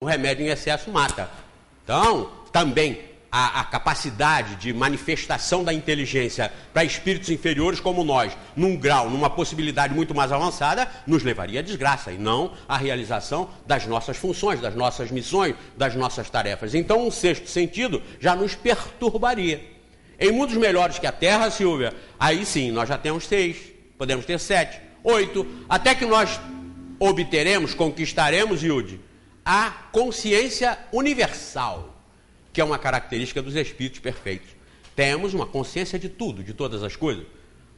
O remédio em excesso mata. Então, também a capacidade de manifestação da inteligência para espíritos inferiores como nós, num grau, numa possibilidade muito mais avançada, nos levaria à desgraça e não à realização das nossas funções, das nossas missões, das nossas tarefas. Então, um sexto sentido já nos perturbaria. Em mundos melhores que a Terra, Silvia, aí sim, nós já temos 6, podemos ter 7, 8, até que nós obteremos, conquistaremos, Hilde, a consciência universal, que é uma característica dos espíritos perfeitos. Temos uma consciência de tudo, de todas as coisas.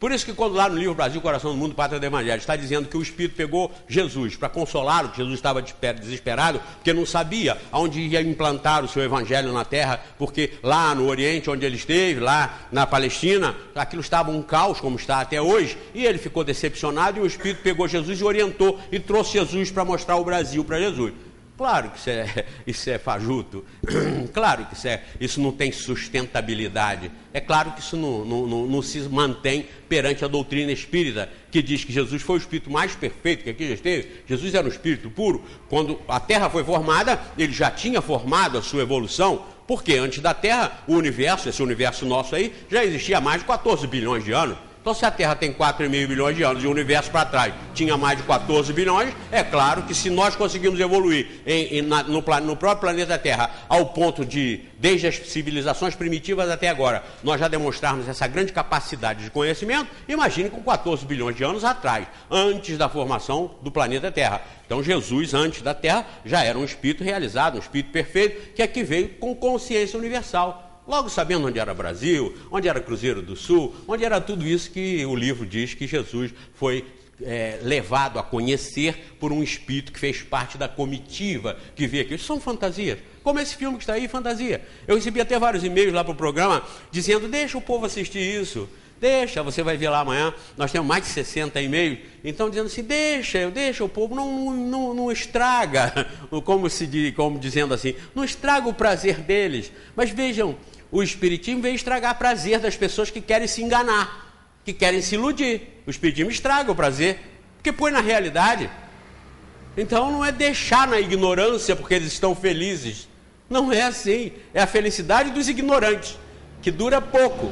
Por isso que quando lá no livro Brasil, Coração do Mundo, Pátria do Evangelho, está dizendo que o Espírito pegou Jesus para consolá-lo, que Jesus estava desesperado, porque não sabia aonde ia implantar o seu Evangelho na Terra, porque lá no Oriente, onde ele esteve, lá na Palestina, aquilo estava um caos, como está até hoje, e ele ficou decepcionado, e o Espírito pegou Jesus e orientou, e trouxe Jesus para mostrar o Brasil para Jesus. Claro que isso é fajuto, claro que isso não tem sustentabilidade, é claro que isso não se mantém perante a doutrina espírita, que diz que Jesus foi o espírito mais perfeito que aqui já esteve. Jesus era um espírito puro. Quando a Terra foi formada, ele já tinha formado a sua evolução, porque antes da Terra, o universo, esse universo nosso aí, já existia há mais de 14 bilhões de anos. Então, se a Terra tem 4,5 bilhões de anos e o universo para trás tinha mais de 14 bilhões, é claro que se nós conseguirmos evoluir no próprio planeta Terra ao ponto de, desde as civilizações primitivas até agora, nós já demonstrarmos essa grande capacidade de conhecimento, imagine com 14 bilhões de anos atrás, antes da formação do planeta Terra. Então, Jesus, antes da Terra, já era um espírito realizado, um espírito perfeito, que aqui veio com consciência universal. Logo sabendo onde era Brasil, onde era Cruzeiro do Sul, onde era tudo isso que o livro diz que Jesus foi levado a conhecer por um espírito que fez parte da comitiva que veio aqui. Isso são fantasias, como esse filme que está aí, fantasia. Eu recebi até vários e-mails lá para o programa dizendo, deixa o povo assistir isso. Deixa, você vai ver lá amanhã, nós temos mais de 60 e-mails, então dizendo assim, deixa o povo, não estraga, como dizendo assim, não estraga o prazer deles. Mas vejam, o Espiritismo veio estragar o prazer das pessoas que querem se enganar, que querem se iludir. O Espiritismo estraga o prazer, porque põe na realidade. Então não é deixar na ignorância porque eles estão felizes. Não é assim, é a felicidade dos ignorantes, que dura pouco.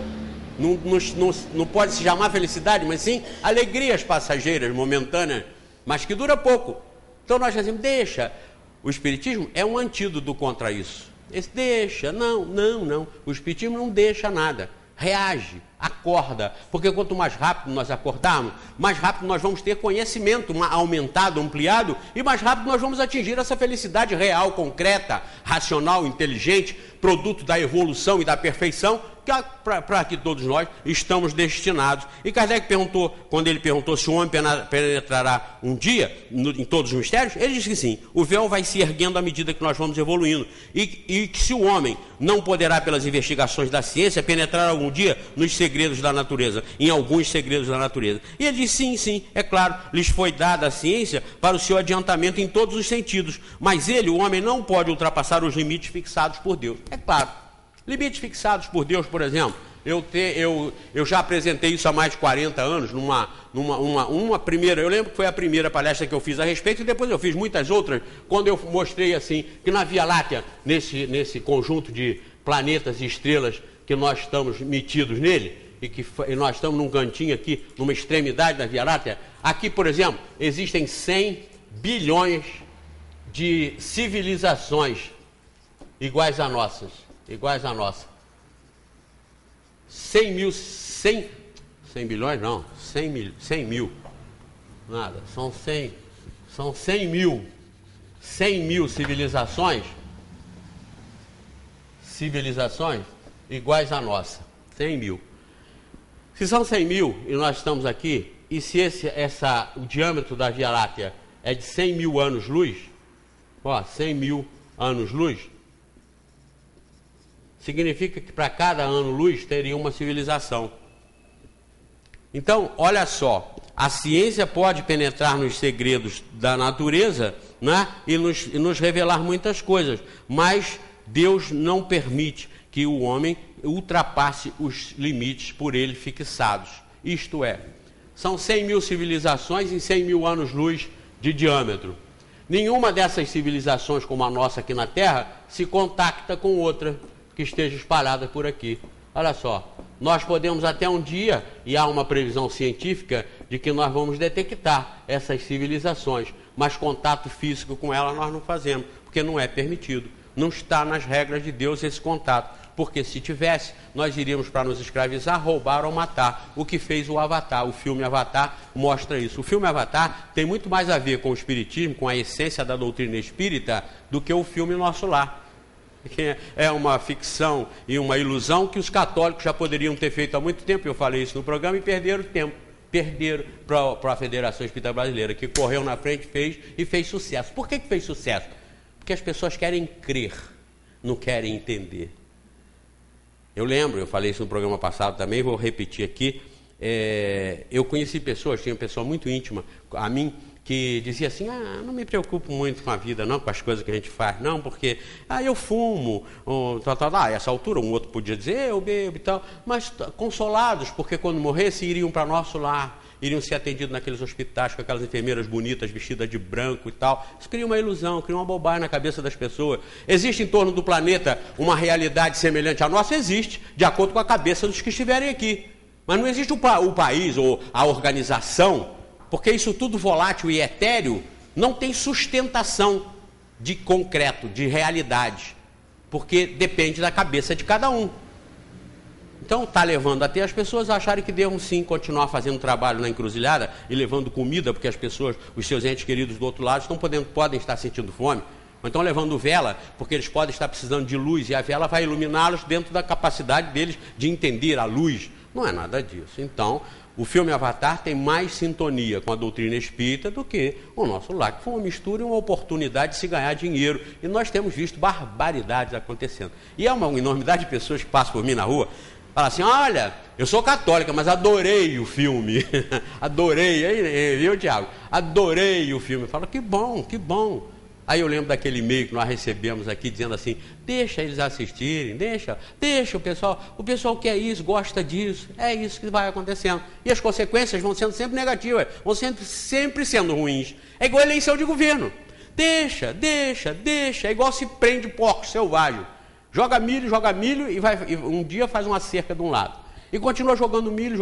Não pode se chamar felicidade, mas sim alegrias passageiras, momentâneas, mas que dura pouco. Então nós dizemos, deixa. O Espiritismo é um antídoto contra isso. Esse deixa, não. O Espiritismo não deixa nada. Reage, acorda, porque quanto mais rápido nós acordarmos, mais rápido nós vamos ter conhecimento aumentado, ampliado, e mais rápido nós vamos atingir essa felicidade real, concreta, racional, inteligente, produto da evolução e da perfeição, para que todos nós estamos destinados. E Kardec perguntou, quando ele perguntou se o homem penetrará um dia em todos os mistérios, ele disse que sim, o véu vai se erguendo à medida que nós vamos evoluindo, e que se o homem não poderá, pelas investigações da ciência, penetrar algum dia nos segredos da natureza, em alguns segredos da natureza. E ele disse, sim, é claro, lhes foi dada a ciência para o seu adiantamento em todos os sentidos, mas ele, o homem, não pode ultrapassar os limites fixados por Deus. É claro. Limites fixados por Deus, por exemplo, eu já apresentei isso há mais de 40 anos, numa primeira, eu lembro que foi a primeira palestra que eu fiz a respeito, e depois eu fiz muitas outras, quando eu mostrei assim, que na Via Láctea, nesse conjunto de planetas e estrelas que nós estamos metidos nele, e nós estamos num cantinho aqui, numa extremidade da Via Láctea, aqui, por exemplo, existem 100 bilhões de civilizações iguais a nossa. 100 bilhões não, 100 mil, nada, são 100 mil civilizações iguais a nossa, 100 mil. Se são 100 mil e nós estamos aqui, e se o diâmetro da Via Láctea é de 100 mil anos-luz, 100 mil anos-luz, significa que para cada ano-luz teria uma civilização. Então, olha só, a ciência pode penetrar nos segredos da natureza, né, e nos revelar muitas coisas, mas Deus não permite que o homem ultrapasse os limites por ele fixados. Isto é, são 100 mil civilizações em 100 mil anos-luz de diâmetro. Nenhuma dessas civilizações como a nossa aqui na Terra se contacta com outra que esteja espalhada por aqui. Olha só, nós podemos até um dia, e há uma previsão científica, de que nós vamos detectar essas civilizações, mas contato físico com elas nós não fazemos, porque não é permitido. Não está nas regras de Deus esse contato, porque se tivesse, nós iríamos para nos escravizar, roubar ou matar. O que fez o Avatar, o filme Avatar mostra isso. O filme Avatar tem muito mais a ver com o espiritismo, com a essência da doutrina espírita, do que o filme Nosso Lar. É uma ficção e uma ilusão que os católicos já poderiam ter feito há muito tempo. Eu falei isso no programa e perderam tempo. Perderam para a Federação Espírita Brasileira, que correu na frente, fez sucesso. Por que fez sucesso? Porque as pessoas querem crer, não querem entender. Eu lembro, eu falei isso no programa passado também, vou repetir aqui. Eu conheci pessoas, tinha uma pessoa muito íntima a mim, que dizia assim, não me preocupo muito com a vida, não, com as coisas que a gente faz, não, porque eu fumo, a essa altura um outro podia dizer, eu bebo e tal, mas consolados, porque quando morresse iriam para nosso lar, iriam ser atendidos naqueles hospitais com aquelas enfermeiras bonitas, vestidas de branco e tal. Isso cria uma ilusão, cria uma bobagem na cabeça das pessoas. Existe em torno do planeta uma realidade semelhante à nossa? Existe, de acordo com a cabeça dos que estiverem aqui. Mas não existe o país ou a organização, porque isso tudo volátil e etéreo não tem sustentação de concreto, de realidade, porque depende da cabeça de cada um. Então está levando até as pessoas a acharem que devam sim continuar fazendo trabalho na encruzilhada e levando comida, porque as pessoas, os seus entes queridos do outro lado, podem estar sentindo fome. Ou então levando vela, porque eles podem estar precisando de luz, e a vela vai iluminá-los dentro da capacidade deles de entender a luz. Não é nada disso. Então, o filme Avatar tem mais sintonia com a doutrina espírita do que o Nosso Lar, que foi uma mistura e uma oportunidade de se ganhar dinheiro. E nós temos visto barbaridades acontecendo. E é uma enormidade de pessoas que passam por mim na rua, falam assim, olha, eu sou católica, mas adorei o filme. Adorei, viu, Tiago? Adorei o filme. Eu falo, que bom, que bom. Aí eu lembro daquele e-mail que nós recebemos aqui, dizendo assim, deixa eles assistirem, deixa o pessoal quer isso, gosta disso, é isso que vai acontecendo. E as consequências vão sendo sempre negativas, vão sempre sendo ruins. É igual a eleição de governo. Deixa, é igual se prende porco selvagem. Joga milho e um dia faz uma cerca de um lado. E continua jogando milho,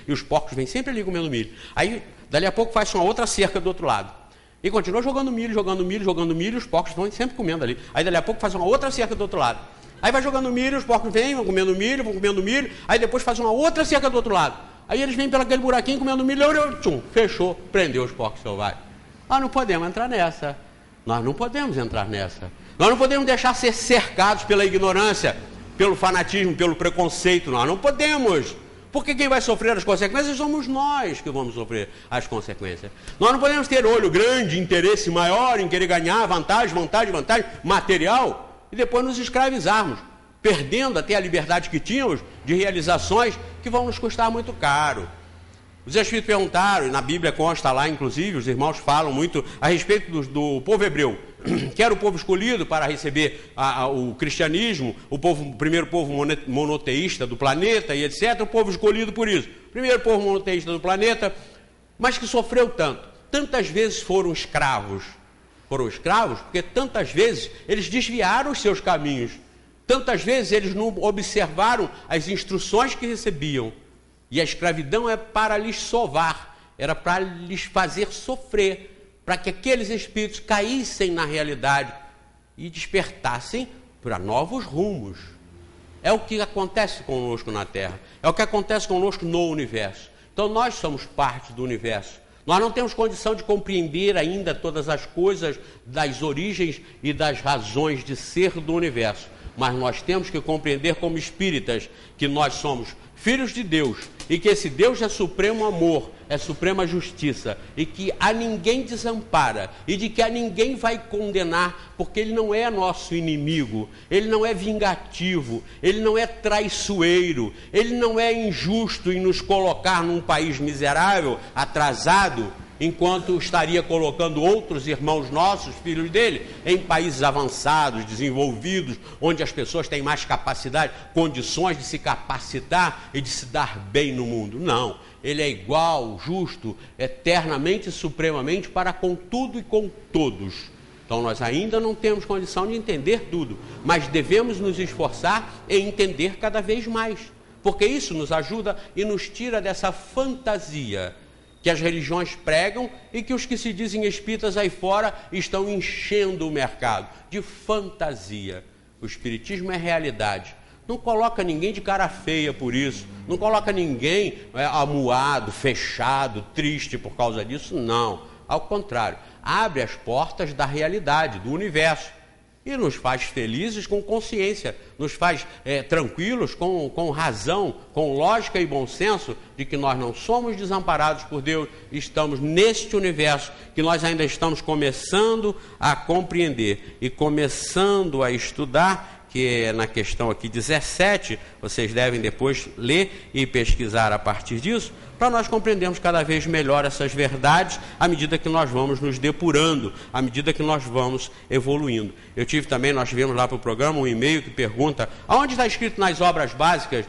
e os porcos vêm sempre ali comendo milho. Aí, dali a pouco, faz uma outra cerca do outro lado. E continua jogando milho, e os porcos vão sempre comendo ali. Aí, dali a pouco, faz uma outra cerca do outro lado. Aí vai jogando milho, os porcos vêm, vão comendo milho, aí depois faz uma outra cerca do outro lado. Aí eles vêm pelo aquele buraquinho comendo milho, fechou, prendeu os porcos selvagens. Nós não podemos entrar nessa. Nós não podemos deixar ser cercados pela ignorância, pelo fanatismo, pelo preconceito. Nós não podemos. Porque quem vai sofrer as consequências somos nós que vamos sofrer as consequências. Nós não podemos ter olho grande, interesse maior em querer ganhar vantagem material e depois nos escravizarmos, perdendo até a liberdade que tínhamos de realizações que vão nos custar muito caro. Os Espíritos perguntaram, e na Bíblia consta lá, inclusive, os irmãos falam muito a respeito do povo hebreu, que era o povo escolhido para receber o cristianismo, o primeiro povo monoteísta do planeta e etc., o povo escolhido por isso. Primeiro povo monoteísta do planeta, mas que sofreu tanto. Tantas vezes foram escravos. Foram escravos porque tantas vezes eles desviaram os seus caminhos. Tantas vezes eles não observaram as instruções que recebiam. E a escravidão é para lhes sovar, era para lhes fazer sofrer, para que aqueles espíritos caíssem na realidade e despertassem para novos rumos. É o que acontece conosco na Terra, é o que acontece conosco no universo. Então nós somos parte do universo. Nós não temos condição de compreender ainda todas as coisas das origens e das razões de ser do universo, mas nós temos que compreender como espíritas que nós somos filhos de Deus, e que esse Deus é supremo amor, é suprema justiça, e que a ninguém desampara, e de que a ninguém vai condenar, porque ele não é nosso inimigo, ele não é vingativo, ele não é traiçoeiro, ele não é injusto em nos colocar num país miserável, atrasado, enquanto estaria colocando outros irmãos nossos, filhos dele, em países avançados, desenvolvidos, onde as pessoas têm mais capacidade, condições de se capacitar e de se dar bem no mundo. Não, ele é igual, justo, eternamente e supremamente para com tudo e com todos. Então nós ainda não temos condição de entender tudo, mas devemos nos esforçar em entender cada vez mais, porque isso nos ajuda e nos tira dessa fantasia que as religiões pregam e que os que se dizem espíritas aí fora estão enchendo o mercado de fantasia. O espiritismo é realidade. Não coloca ninguém de cara feia por isso, não coloca ninguém amuado, fechado, triste por causa disso, não. Ao contrário, abre as portas da realidade, do universo, e nos faz felizes com consciência, nos faz tranquilos com razão, com lógica e bom senso de que nós não somos desamparados por Deus, estamos neste universo que nós ainda estamos começando a compreender e começando a estudar, que é na questão aqui 17, vocês devem depois ler e pesquisar a partir disso, para nós compreendermos cada vez melhor essas verdades, à medida que nós vamos nos depurando, à medida que nós vamos evoluindo. Nós tivemos lá para o programa um e-mail que pergunta, aonde está escrito nas obras básicas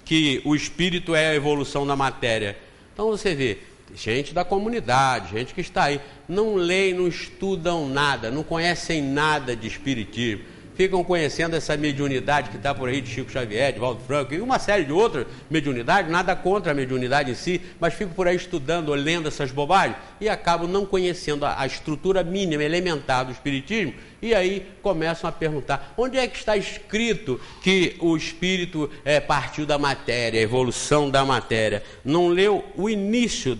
que o espírito é a evolução da matéria? Então você vê, gente da comunidade, gente que está aí, não leem, não estudam nada, não conhecem nada de espiritismo, ficam conhecendo essa mediunidade que está por aí de Chico Xavier, de Valdo Franco e uma série de outras mediunidades, nada contra a mediunidade em si, mas ficam por aí estudando, lendo essas bobagens e acabam não conhecendo a estrutura mínima, elementar do espiritismo, e aí começam a perguntar, onde é que está escrito que o espírito partiu da matéria, a evolução da matéria? Não leu o início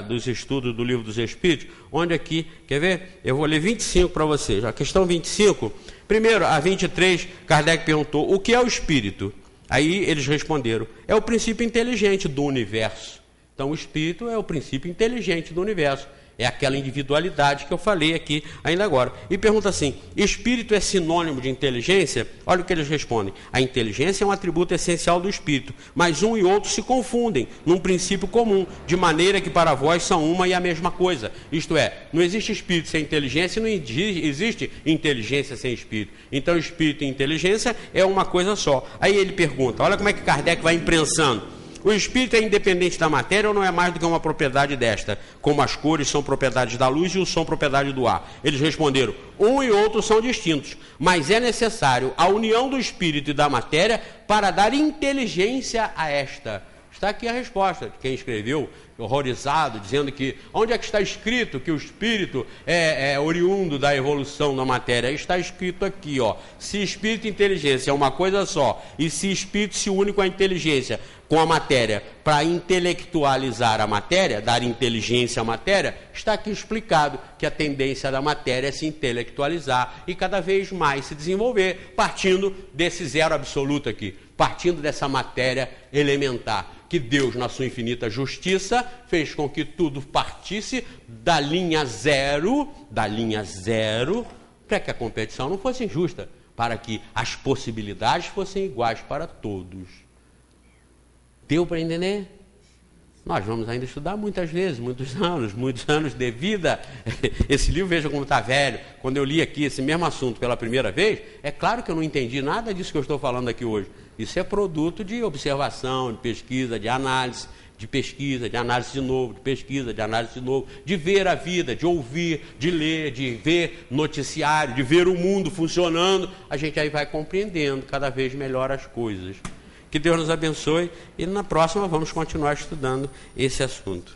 dos estudos do Livro dos Espíritos, onde aqui, quer ver? Eu vou ler 25 para vocês, a questão 25... Primeiro, a 23, Kardec perguntou, o que é o espírito? Aí eles responderam, é o princípio inteligente do universo. Então o espírito é o princípio inteligente do universo. É aquela individualidade que eu falei aqui ainda agora. E pergunta assim, espírito é sinônimo de inteligência? Olha o que eles respondem. A inteligência é um atributo essencial do espírito, mas um e outro se confundem num princípio comum, de maneira que para vós são uma e a mesma coisa. Isto é, não existe espírito sem inteligência e não existe inteligência sem espírito. Então espírito e inteligência é uma coisa só. Aí ele pergunta, olha como é que Kardec vai imprensando. O espírito é independente da matéria ou não é mais do que uma propriedade desta? Como as cores são propriedades da luz e o som propriedade do ar. Eles responderam, um e outro são distintos, mas é necessário a união do espírito e da matéria para dar inteligência a esta. Está aqui a resposta de quem escreveu, horrorizado, dizendo que onde é que está escrito que o espírito é oriundo da evolução da matéria? Está escrito aqui, ó, se espírito e inteligência é uma coisa só, e se espírito se une com a inteligência, com a matéria, para intelectualizar a matéria, dar inteligência à matéria, está aqui explicado que a tendência da matéria é se intelectualizar e cada vez mais se desenvolver, partindo desse zero absoluto aqui, partindo dessa matéria elementar, que Deus, na sua infinita justiça, fez com que tudo partisse da linha zero, para que a competição não fosse injusta, para que as possibilidades fossem iguais para todos. Deu para entender? Nós vamos ainda estudar muitas vezes, muitos anos de vida. Esse livro, veja como está velho. Quando eu li aqui esse mesmo assunto pela primeira vez, é claro que eu não entendi nada disso que eu estou falando aqui hoje. Isso é produto de observação, de pesquisa, de análise, de pesquisa, de análise de novo, de pesquisa, de análise de novo, de ver a vida, de ouvir, de ler, de ver noticiário, de ver o mundo funcionando. A gente aí vai compreendendo cada vez melhor as coisas. Que Deus nos abençoe e na próxima vamos continuar estudando esse assunto.